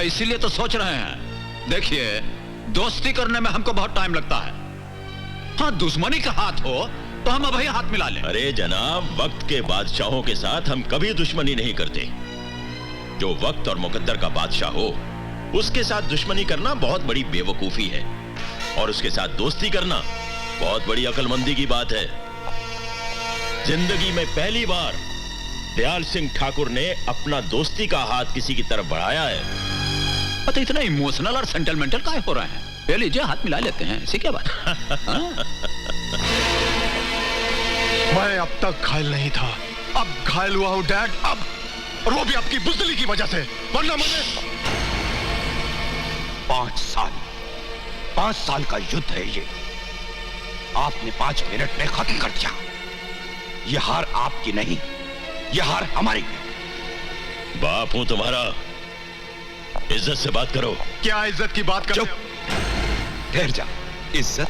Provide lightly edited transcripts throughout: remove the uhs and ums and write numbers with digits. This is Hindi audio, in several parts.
इसीलिए तो सोच रहे हैं। देखिए, दोस्ती करने में हमको बहुत टाइम लगता है। हाँ, दुश्मनी का हाथ हो तो हम अभी हाथ मिला लें। अरे जनाब, वक्त के बादशाहों के साथ हम कभी दुश्मनी नहीं करते। जो वक्त और मुकद्दर का बादशाह हो, उसके साथ दुश्मनी करना बहुत बड़ी बेवकूफी है, और उसके साथ दोस्ती करना बहुत बड़ी अक्लमंदी की बात है। जिंदगी में पहली बार दयाल सिंह ठाकुर ने अपना दोस्ती का हाथ किसी की तरफ बढ़ाया है। तो इतना इमोशनल और सेंटिमेंटल काहे हो रहे हैं? ले लीजिए, हाथ मिला लेते हैं, ऐसी क्या बात? मैं अब तक घायल नहीं था, अब घायल हुआ हूं डैड, अब, और वो भी आपकी बुज़दिली की वजह से। वरना मैंने 5 साल का युद्ध है ये, आपने 5 मिनट में खत्म कर दिया। ये हार आपकी नहीं, ये हार हमारी है। बाप हूं तुम्हारा, इज्जत से बात करो। क्या इज्जत की बात कर रहे हो? ठहर जा। इज्जत?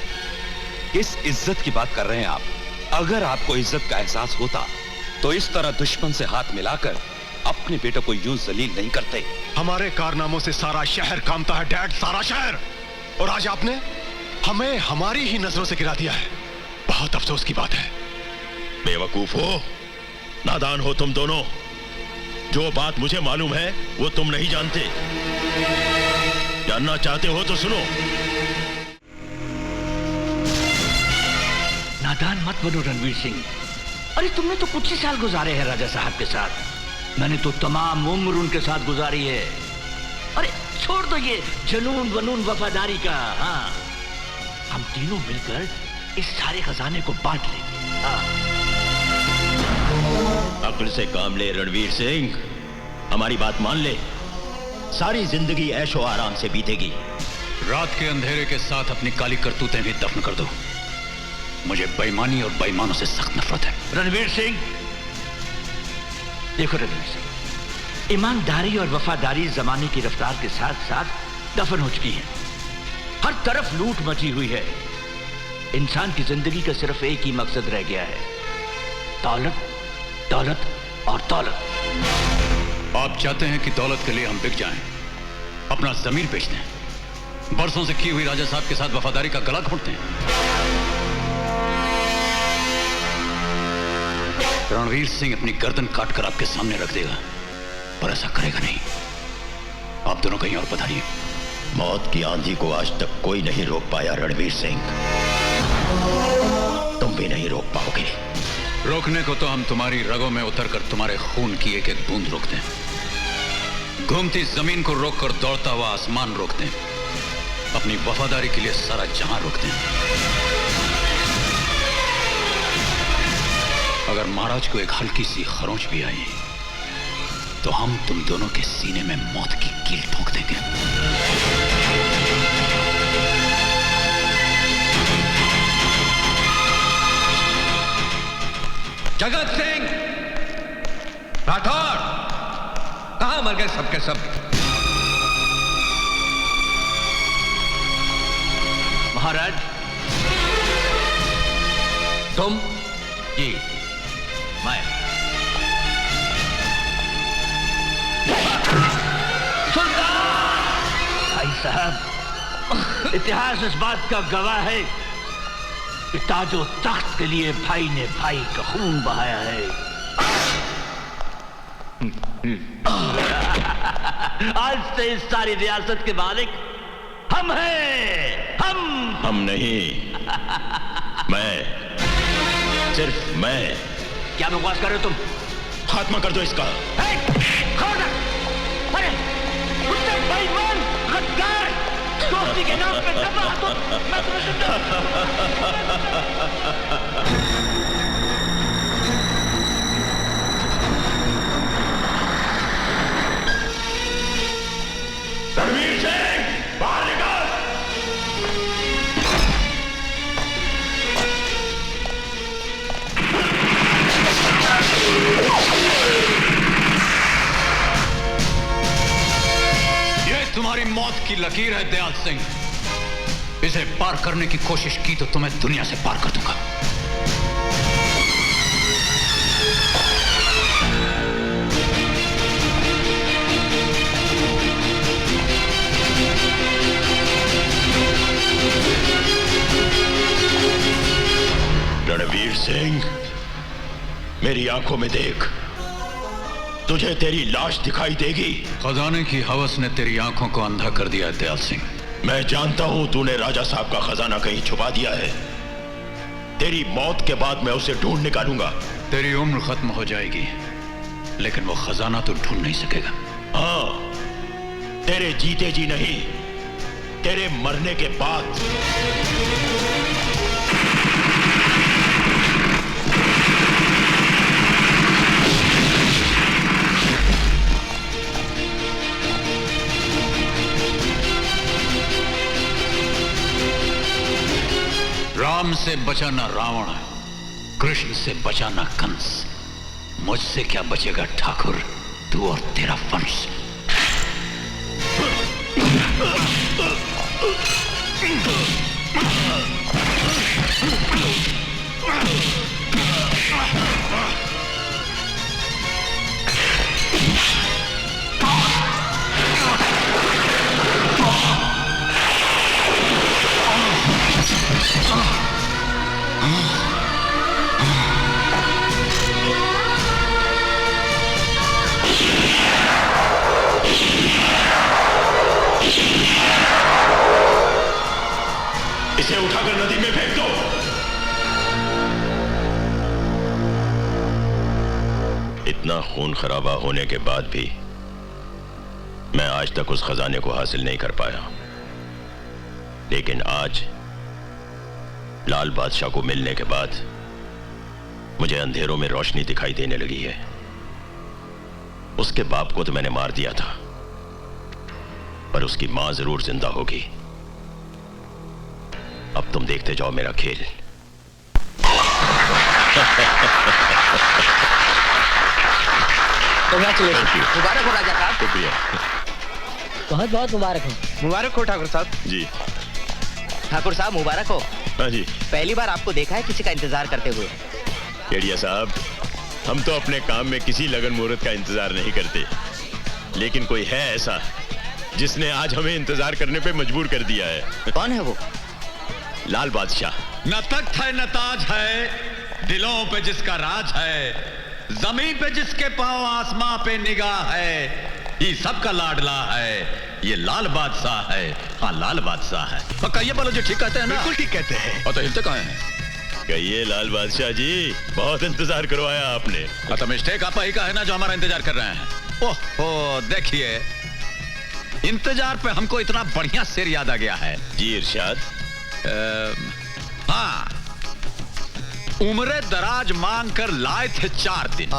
किस इज्जत की बात कर रहे हैं आप? अगर आपको इज्जत का एहसास होता तो इस तरह दुश्मन से हाथ मिलाकर अपने बेटे को यूं जलील नहीं करते। हमारे कारनामों से सारा शहर कांपता है डैड, सारा शहर। और आज आपने हमें हमारी ही नजरों से गिरा दिया है। बहुत अफसोस की बात है। बेवकूफ हो, नादान हो तुम दोनों। जो बात मुझे मालूम है वो तुम नहीं जानते। जानना चाहते हो तो सुनो। नादान मत बनो रणवीर सिंह। अरे तुमने तो कुछ ही साल गुजारे हैं राजा साहब के साथ, मैंने तो तमाम उम्र उनके साथ गुजारी है। अरे छोड़ दो ये जुनून वनून वफादारी का। हाँ, हम तीनों मिलकर इस सारे खजाने को बांट लेंगे। हाँ। अक्ल से काम ले रणवीर सिंह, हमारी बात मान ले। सारी जिंदगी ऐशो आराम से बीतेगी। रात के अंधेरे के साथ अपनी काली करतूतें भी दफन कर दो। मुझे बेईमानी और बेईमानों से सख्त नफरत है। रणवीर सिंह, देखो रणवीर सिंह, ईमानदारी और वफादारी जमाने की रफ्तार के साथ साथ दफन हो चुकी है। हर तरफ लूट मची हुई है। इंसान की जिंदगी का सिर्फ एक ही मकसद रह गया है, दौलत, दौलत और दौलत। आप चाहते हैं कि दौलत के लिए हम बिक जाएं, अपना जमीर बेच दें, बरसों से की हुई राजा साहब के साथ वफादारी का गला घोंट दें। रणवीर सिंह अपनी गर्दन काटकर आपके सामने रख देगा, पर ऐसा करेगा नहीं। आप दोनों कहीं और पधारिए। मौत की आंधी को आज तक कोई नहीं रोक पाया रणवीर सिंह, तुम भी नहीं रोक पाओगे। रोकने को तो हम तुम्हारी रगों में उतरकर तुम्हारे खून की एक एक बूंद रोकते हैं, घूमती जमीन को रोककर दौड़ता हुआ आसमान रोकते हैं, अपनी वफादारी के लिए सारा जहां रोकते हैं। अगर महाराज को एक हल्की सी खरोंच भी आई तो हम तुम दोनों के सीने में मौत की कील ठोक देंगे। जगत सिंह राठौर, कहां मर गए सबके सब? महाराज, तुम? जी, मैं। सुल्तान! भाई साहब, इतिहास इस बात का गवाह है कि ताजो तख्त के लिए भाई ने भाई का खून बहाया है। आज से इस सारी रियासत के मालिक हम हैं। हम नहीं, मैं, सिर्फ मैं। क्या बकवास कर रहे हो तुम? खात्मा कर दो इसका। अरे कुत्ते, बेईमान, गद्दार, दोस्ती के नाम पे दबा तो मैं रणवीर सिंह, बाहर निकल। ये तुम्हारी मौत की लकीर है दयाल सिंह। इसे पार करने की कोशिश की तो तुम्हें दुनिया से पार कर दूंगा। सिंह, मेरी आंखों में देख, तुझे तेरी लाश दिखाई देगी। खजाने की हवस ने तेरी आंखों को अंधा कर दिया है दयाल सिंह। मैं जानता हूं तूने राजा साहब का खजाना कहीं छुपा दिया है। तेरी मौत के बाद मैं उसे ढूंढ निकालूंगा। तेरी उम्र खत्म हो जाएगी, लेकिन वो खजाना तो ढूंढ नहीं सकेगा। हाँ, तेरे जीते जी नहीं, तेरे मरने के बाद। राम से बचा ना रावण, कृष्ण से बचा ना कंस, मुझसे क्या बचेगा ठाकुर, तू और तेरा वंश। इसे उठाकर नदी में फेंक दो। इतना खून खराबा होने के बाद भी मैं आज तक उस खजाने को हासिल नहीं कर पाया, लेकिन आज लाल बादशाह को मिलने के बाद मुझे अंधेरों में रोशनी दिखाई देने लगी है। उसके बाप को तो मैंने मार दिया था, पर उसकी मां जरूर जिंदा होगी। अब तुम देखते जाओ मेरा खेल। मुबारक हो राजा साहब। शुक्रिया। बहुत बहुत मुबारक हो। मुबारक हो ठाकुर साहब। जी ठाकुर साहब मुबारक हो। हाँ जी। पहली बार आपको देखा है किसी का इंतजार करते हुए। केडिया साहब, हम तो अपने काम में किसी लगन मुहूर्त का इंतजार नहीं करते, लेकिन कोई है ऐसा जिसने आज हमें इंतजार करने पे मजबूर कर दिया है। कौन है वो? लाल बादशाह। न तख्त है न ताज है, दिलों पे जिसका राज है, जमीन पे जिसके पांव आसमां पे निगाह है, ये सबका लाडला है, ये लाल बादशाह है। हाँ, लाल बादशाह है। और कहिए बोलो जी, ठीक कहते हैं ना? बिल्कुल ठीक कहते हैं। और तो हिलते कहाँ हैं? कहिए लाल बादशाह जी, बहुत इंतजार करवाया आपने। तो मिस्टेक आपा ही का है ना जो हमारा इंतजार कर रहे हैं। ओहो, देखिए, इंतजार पे हमको इतना बढ़िया शेर याद आ गया है। जी इरशाद। हाँ, उम्रे दराज मांग कर लाए थे 4 दिन।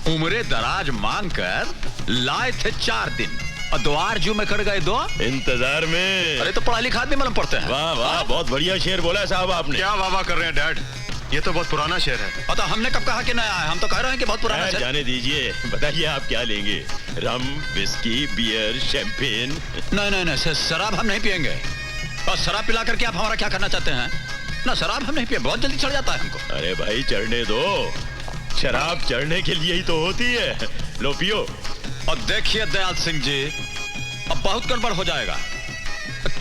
उम्रे दराज मांग कर लाए थे 4 दिन, और द्वार जू में कट गए 2 इंतजार में। अरे तो पढ़ा लिखा आदमी मालूम पड़ते हैं। वाह वाह, बहुत बढ़िया शेर बोला साहब आपने। क्या वाह वाह कर रहे हैं डैड, ये तो बहुत पुराना शेर है। और तो हमने कब कहा कि नया है? हम तो कह रहे हैं कि बहुत पुराना शेर। जाने दीजिए, बताइए आप क्या लेंगे? रम, विस्की, बियर, शैंपेन? नहीं, शराब हम नहीं पियेंगे। और शराब पिला करके आप हमारा क्या करना चाहते हैं? ना, शराब हम नहीं पिए, बहुत जल्दी चढ़ जाता है हमको। अरे भाई, चढ़ने दो, शराब चढ़ने के लिए ही तो होती है। लो पियो। और देखिए दयाल सिंह जी, अब बहुत गड़बड़ हो जाएगा।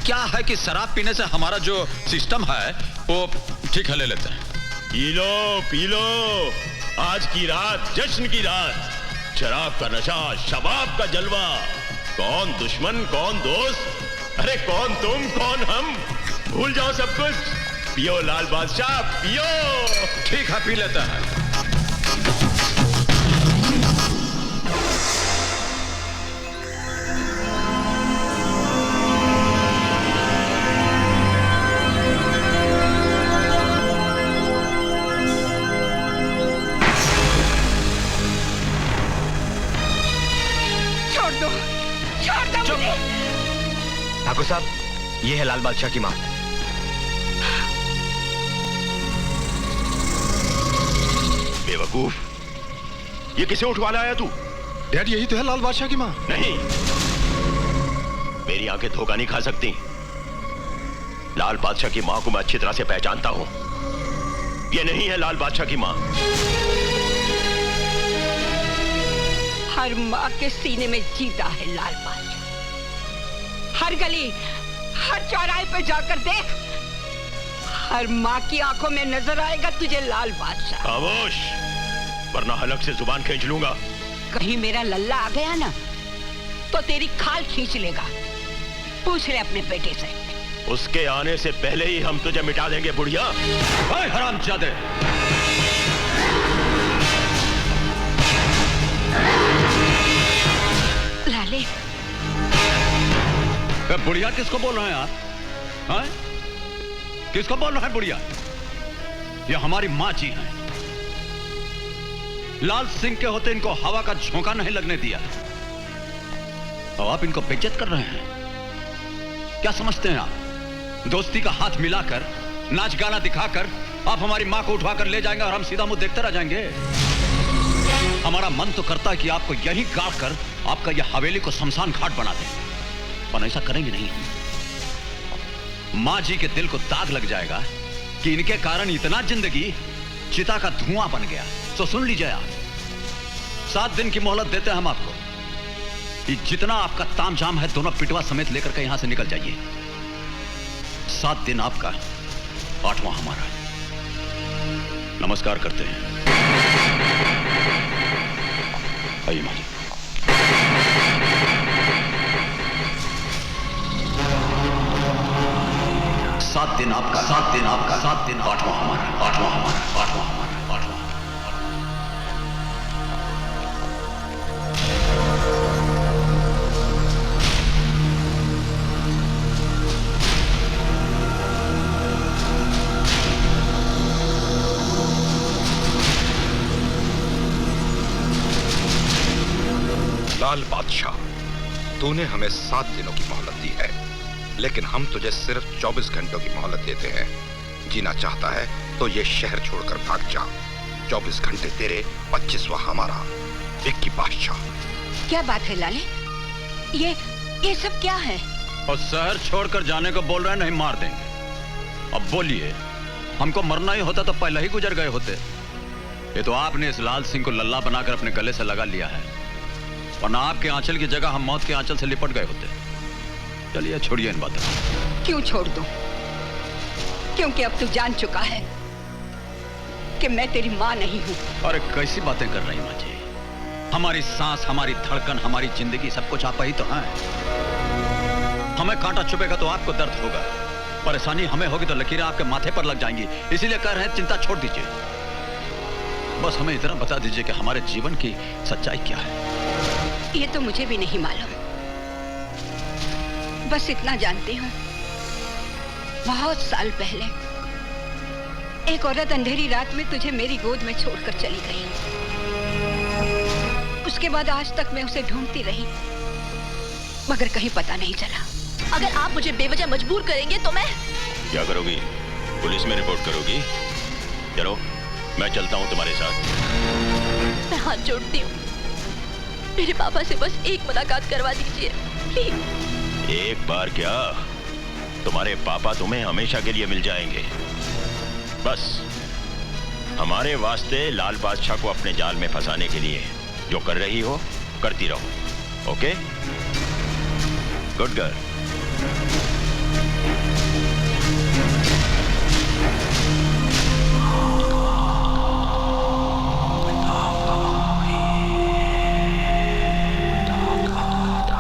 क्या है कि शराब पीने से हमारा जो सिस्टम है वो ठीक है, ले लेते हैं। पी लो, आज की रात जश्न की रात, शराब का नशा, शबाब का जलवा। कौन दुश्मन, कौन दोस्त, अरे कौन तुम, कौन हम, भूल जाओ सब कुछ। पियो लाल बादशाह, पियो। ठीक है, पी लेते हैं। ठाकुर साहब, ये है लाल बादशाह की मां। बेवकूफ, ये किसे उठवा लाया तू? डैड, यही तो है लाल बादशाह की मां। नहीं, मेरी आंखें धोखा नहीं खा सकती। लाल बादशाह की मां को मैं अच्छी तरह से पहचानता हूं। ये नहीं है लाल बादशाह की मां। हर माँ के सीने में जीता है लाल बादशाह। हर गली, हर चौराहे पे जाकर देख, हर माँ की आंखों में नजर आएगा तुझे लाल बादशाह। खामोश, वरना हलक से जुबान खींच लूंगा। कहीं मेरा लल्ला आ गया ना तो तेरी खाल खींच लेगा। पूछ ले अपने बेटे से। उसके आने से पहले ही हम तुझे मिटा देंगे बुढ़िया। हरामजादे, लाले, बुढ़िया किसको बोल रहे हैं आप? हाँ? किसको बोल रहे हैं बुढ़िया? ये हमारी माँ जी हैं। लाल सिंह के होते इनको हवा का झोंका नहीं लगने दिया, और आप इनको बेइज्जत कर रहे हैं। क्या समझते हैं आप? दोस्ती का हाथ मिलाकर, नाच गाना दिखाकर आप हमारी माँ को उठवाकर ले जाएंगे और हम सीधा मुंह देखते रह जाएंगे? हमारा मन तो करता है कि आपको यहीं गाड़ कर आपका यह हवेली को शमशान घाट बना दें, पर ऐसा करेंगे नहीं। माँ जी के दिल को दाग लग जाएगा कि इनके कारण इतना जिंदगी चिता का धुआं बन गया। तो सुन लीजिए आप, 7 दिन की मोहलत देते हैं हम आपको कि जितना आपका तामझाम है दोनों पिटवा समेत लेकर के यहां से निकल जाइए। 7 दिन आपका, 8वां हमारा। नमस्कार करते हैं। आइए माँ जी। 7 दिन आपका, 7 दिन आपका, 7 दिन, 8वां हमारा, 8वां हमारा, 8वां हमारा, 8वां। लाल बादशाह, तूने हमें 7 दिनों की मोहलत दी है, लेकिन हम तुझे सिर्फ 24 घंटों की मोहलत देते हैं। जीना चाहता है तो ये शहर छोड़कर भाग जा। 24 घंटे तेरे, 25वां हमारा। विक्की बादशाह। क्या बात है लाले? ये सब क्या है? और शहर छोड़कर जाने को बोल रहे हैं, नहीं मार देंगे। अब बोलिए, हमको मरना ही होता तो पहले ही गुजर गए होते। ये तो आपने इस लाल सिंह को लल्ला बनाकर अपने गले से लगा लिया है, वरना आपके आंचल की जगह हम मौत के आंचल से लिपट गए होते। चलिए छोड़िए इन बातों। क्यों छोड़ दूं? क्योंकि अब तू जान चुका है कि मैं तेरी माँ नहीं हूँ। अरे कैसी बातें कर रही माँ जी? हमारी सांस, हमारी धड़कन, हमारी जिंदगी, सब कुछ आप ही तो हैं। हमें कांटा चुभेगा तो आपको दर्द होगा, परेशानी हमें होगी तो लकीरें आपके माथे पर लग जाएंगी। इसीलिए कह रहे हैं चिंता छोड़ दीजिए। बस हमें इतना बता दीजिए कि हमारे जीवन की सच्चाई क्या है। ये तो मुझे भी नहीं मालूम, बस इतना जानती हूँ, बहुत साल पहले एक औरत अंधेरी रात में तुझे मेरी गोद में छोड़कर चली गई। उसके बाद आज तक मैं उसे ढूंढती रही, मगर कहीं पता नहीं चला। अगर आप मुझे बेवजह मजबूर करेंगे तो मैं... क्या करोगी? पुलिस में रिपोर्ट करोगी? चलो, मैं चलता हूँ तुम्हारे साथ। मैं हाथ जोड़ती हूँ, मेरे पापा से बस एक मुलाकात करवा दीजिए, प्लीज। एक बार क्या, तुम्हारे पापा तुम्हें हमेशा के लिए मिल जाएंगे। बस हमारे वास्ते लाल बादशाह को अपने जाल में फंसाने के लिए जो कर रही हो करती रहो। ओके? Good girl.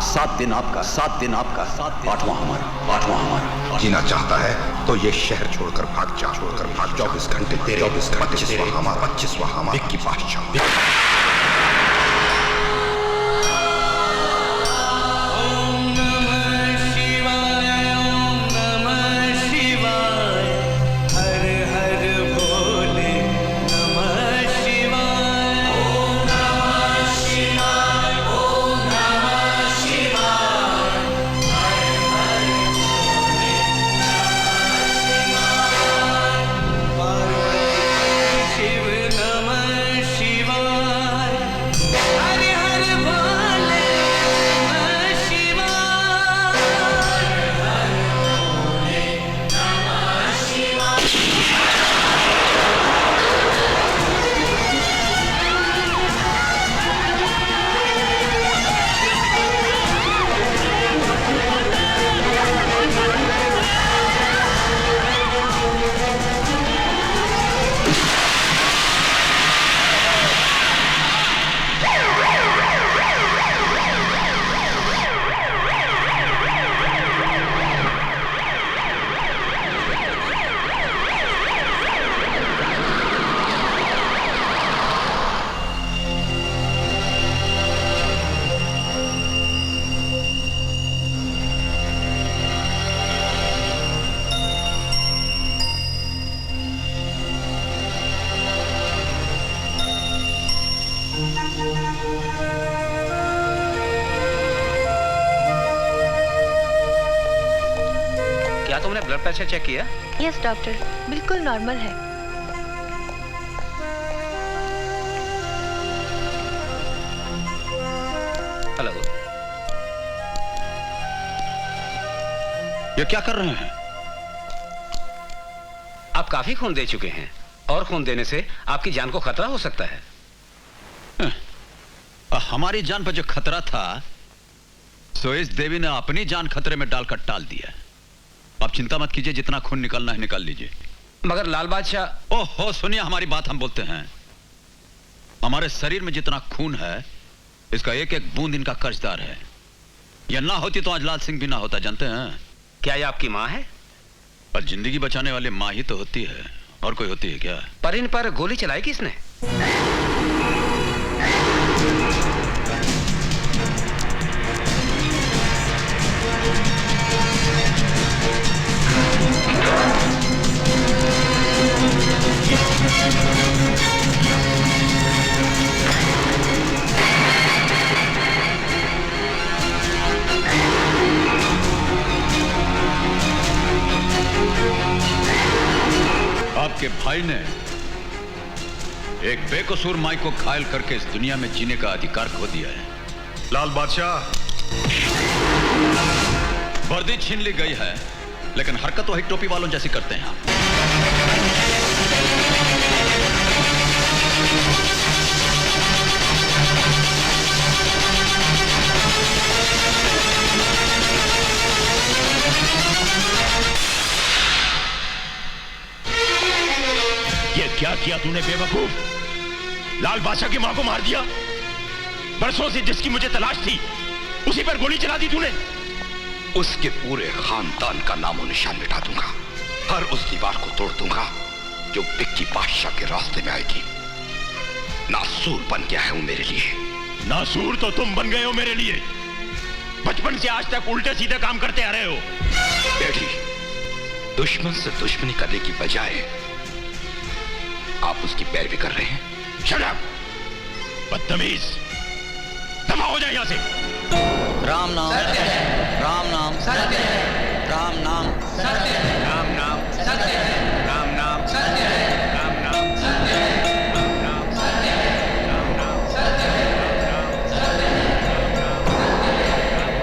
सात दिन आपका, 7 दिन आपका, 8वां हमारा, 8वां हमारा। जीना चाहता है तो ये शहर छोड़कर भाग जा। 24 घंटे तेरे, 25वां हमारा, 25वां हमारा। विक्की बादशाह। तुमने ब्लड प्रेशर चेक किया? यस डॉक्टर, बिल्कुल नॉर्मल है। हेलो। ये क्या कर रहे हैं? आप काफी खून दे चुके हैं और खून देने से आपकी जान को खतरा हो सकता है। हमारी जान पर जो खतरा था सो इस देवी ने अपनी जान खतरे में डालकर टाल दिया। आप चिंता मत कीजिए, जितना खून निकालना है निकाल लीजिए। मगर लाल बादशाह। ओहो सुनिए, हमारी बात हम बोलते हैं। हमारे शरीर में जितना खून है इसका एक एक बूंद इनका कर्जदार है। यह ना होती तो आज लाल सिंह भी ना होता, जानते हैं? क्या ये आपकी माँ है? पर जिंदगी बचाने वाली माँ ही तो होती है, और कोई होती है क्या? पर इन पर गोली चलाई किसने? आपके भाई ने एक बेकसूर माई को घायल करके इस दुनिया में जीने का अधिकार खो दिया है। लाल बादशाह, वर्दी छीन ली गई है लेकिन हरकत वही टोपी वालों जैसी करते हैं आप। ये क्या किया तूने बेवकूफ? लाल बादशाह की मां को मार दिया। बरसों से जिसकी मुझे तलाश थी उसी पर गोली चला दी तूने। उसके पूरे खानदान का नामो निशान मिटा दूंगा। हर उस दीवार को तोड़ दूंगा जो विक्की बादशाह के रास्ते में आएगी। नासूर बन गया है वो मेरे लिए। नासूर तो तुम बन गए हो मेरे लिए। बचपन से आज तक उल्टे सीधे काम करते आ रहे हो। डैडी, दुश्मन से दुश्मनी करने की बजाय आप उसकी पैरवी कर रहे हैं। शट अप, बदतमीज। दफा हो जाए यहां से। राम नाम सत्य है, राम नाम सत्य है, राम नाम सत्य है, राम नाम सत्य है।